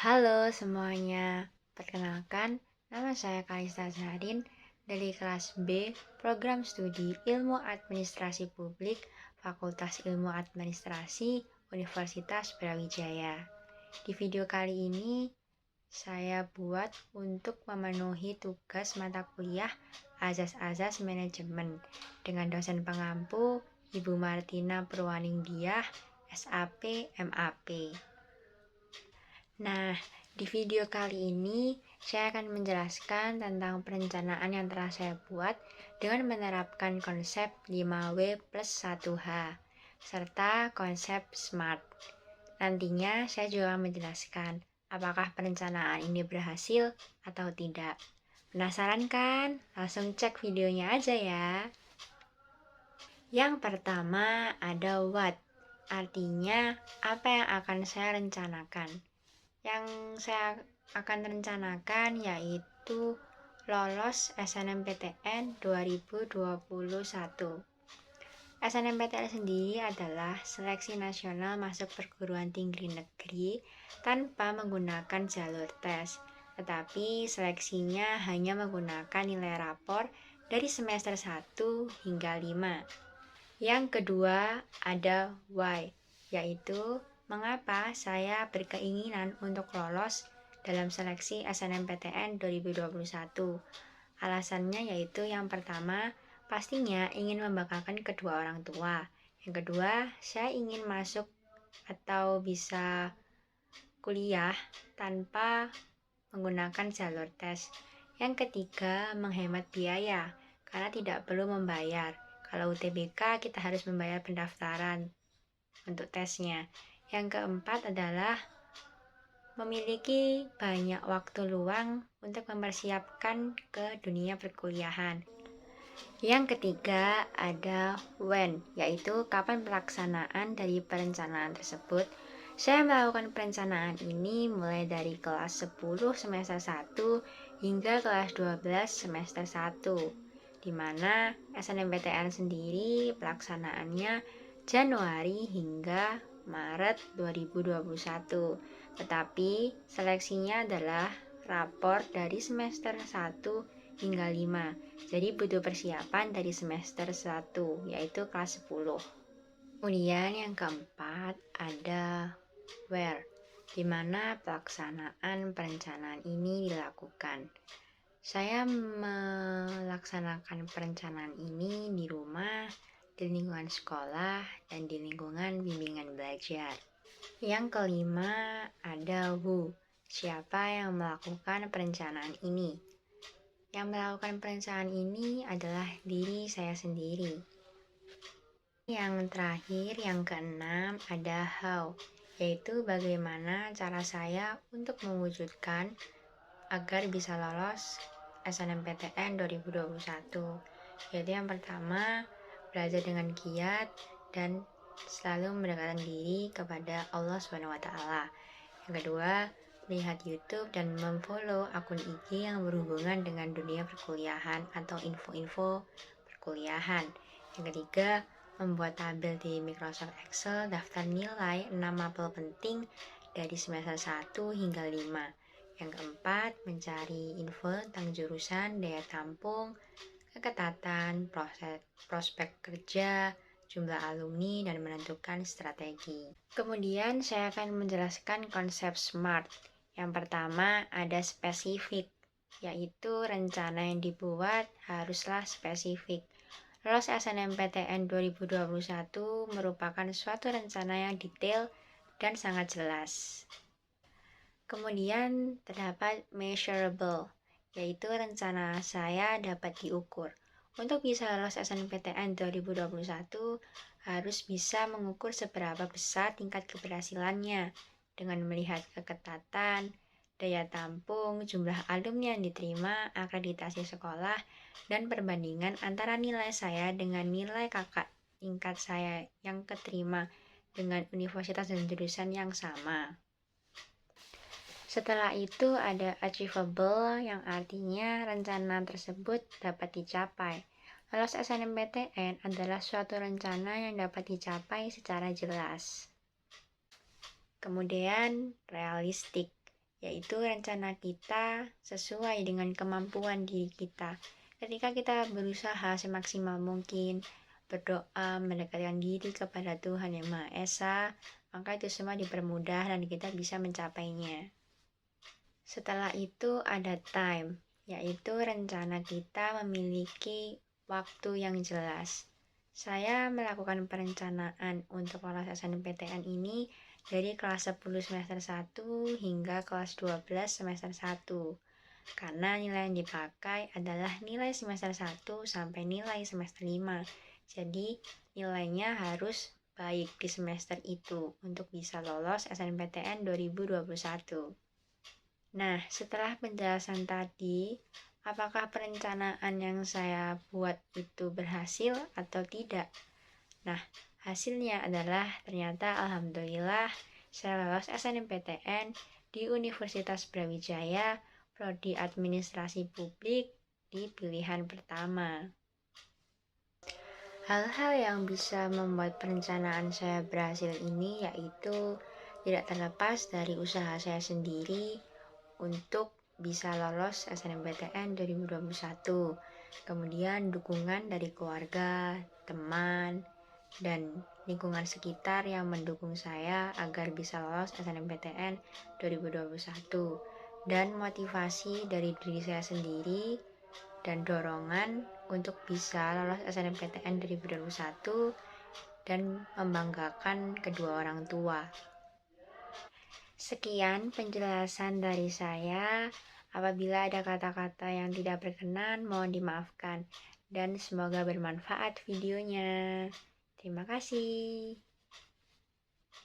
Halo semuanya, perkenalkan nama saya Kalista Zaharin dari kelas B Program Studi Ilmu Administrasi Publik Fakultas Ilmu Administrasi Universitas Brawijaya. Di video kali ini saya buat untuk memenuhi tugas mata kuliah Azas-Azas Manajemen dengan dosen pengampu Ibu Martina Purwaningdiah, SAP, MAP. Nah, di video kali ini saya akan menjelaskan tentang perencanaan yang telah saya buat dengan menerapkan konsep 5W plus 1H serta konsep SMART. Nantinya saya juga menjelaskan apakah perencanaan ini berhasil atau tidak. Penasaran kan? Langsung cek videonya aja ya. Yang pertama ada what, artinya apa yang akan saya rencanakan. Yang saya akan rencanakan yaitu lolos SNMPTN 2021. SNMPTN sendiri adalah seleksi nasional masuk perguruan tinggi negeri tanpa menggunakan jalur tes, tetapi seleksinya hanya menggunakan nilai rapor dari semester 1 hingga 5. Yang kedua ada why, yaitu mengapa saya berkeinginan untuk lolos dalam seleksi SNMPTN 2021. Alasannya yaitu yang pertama, pastinya ingin membanggakan kedua orang tua. Yang kedua, saya ingin masuk atau bisa kuliah tanpa menggunakan jalur tes. Yang ketiga, menghemat biaya karena tidak perlu membayar. Kalau UTBK kita harus membayar pendaftaran untuk tesnya. Yang keempat adalah memiliki banyak waktu luang untuk mempersiapkan ke dunia perkuliahan. Yang ketiga ada when, yaitu kapan pelaksanaan dari perencanaan tersebut. Saya melakukan perencanaan ini mulai dari kelas 10 semester 1 hingga kelas 12 semester 1, di mana SNMPTN sendiri pelaksanaannya Januari hingga Maret 2021. Tetapi seleksinya adalah rapor dari semester 1 hingga 5. Jadi butuh persiapan dari semester 1, yaitu kelas 10. Kemudian yang keempat ada where, di mana pelaksanaan perencanaan ini dilakukan. Saya melaksanakan perencanaan ini di rumah, di lingkungan sekolah, dan di lingkungan bimbingan belajar. Yang kelima ada who, siapa yang melakukan perencanaan ini. Yang melakukan perencanaan ini adalah diri saya sendiri. Yang terakhir, yang keenam ada how, yaitu bagaimana cara saya untuk mewujudkan agar bisa lolos SNMPTN 2021. Yaitu yang pertama, belajar dengan giat dan selalu mendekatkan diri kepada Allah SWT. Yang kedua, lihat YouTube dan memfollow akun IG yang berhubungan dengan dunia perkuliahan atau info-info perkuliahan. Yang ketiga, membuat tabel di Microsoft Excel daftar nilai 6 mapel penting dari semester 1 hingga 5. Yang keempat, mencari info tentang jurusan, daya tampung, keketatan, prospek kerja, jumlah alumni, dan menentukan strategi. Kemudian saya akan menjelaskan konsep SMART. Yang pertama ada spesifik, yaitu rencana yang dibuat haruslah spesifik. Lolos SNMPTN 2021 merupakan suatu rencana yang detail dan sangat jelas. Kemudian terdapat measurable, yaitu rencana saya dapat diukur. Untuk bisa lolos SNMPTN 2021, harus bisa mengukur seberapa besar tingkat keberhasilannya dengan melihat keketatan, daya tampung, jumlah alumni yang diterima, akreditasi sekolah, dan perbandingan antara nilai saya dengan nilai kakak tingkat saya yang keterima dengan universitas dan jurusan yang sama. Setelah itu ada achievable, yang artinya rencana tersebut dapat dicapai. Lolos SNMPTN adalah suatu rencana yang dapat dicapai secara jelas. Kemudian realistik, yaitu rencana kita sesuai dengan kemampuan diri kita. Ketika kita berusaha semaksimal mungkin, berdoa, mendekatkan diri kepada Tuhan Yang Maha Esa, maka itu semua dipermudah dan kita bisa mencapainya. Setelah itu ada time, yaitu rencana kita memiliki waktu yang jelas. Saya melakukan perencanaan untuk lolos SNMPTN ini dari kelas 10 semester 1 hingga kelas 12 semester 1. Karena nilai yang dipakai adalah nilai semester 1 sampai nilai semester 5. Jadi nilainya harus baik di semester itu untuk bisa lolos SNMPTN 2021. Nah, setelah penjelasan tadi, apakah perencanaan yang saya buat itu berhasil atau tidak? Nah, hasilnya adalah ternyata alhamdulillah saya lolos SNMPTN di Universitas Brawijaya, Prodi Administrasi Publik di pilihan pertama. Hal-hal yang bisa membuat perencanaan saya berhasil ini yaitu tidak terlepas dari usaha saya sendiri untuk bisa lolos SNMPTN 2021. Kemudian dukungan dari keluarga, teman, dan lingkungan sekitar yang mendukung saya agar bisa lolos SNMPTN 2021. Dan motivasi dari diri saya sendiri dan dorongan untuk bisa lolos SNMPTN 2021 dan membanggakan kedua orang tua. Sekian penjelasan dari saya. Apabila ada kata-kata yang tidak berkenan, mohon dimaafkan. Dan semoga bermanfaat videonya. Terima kasih.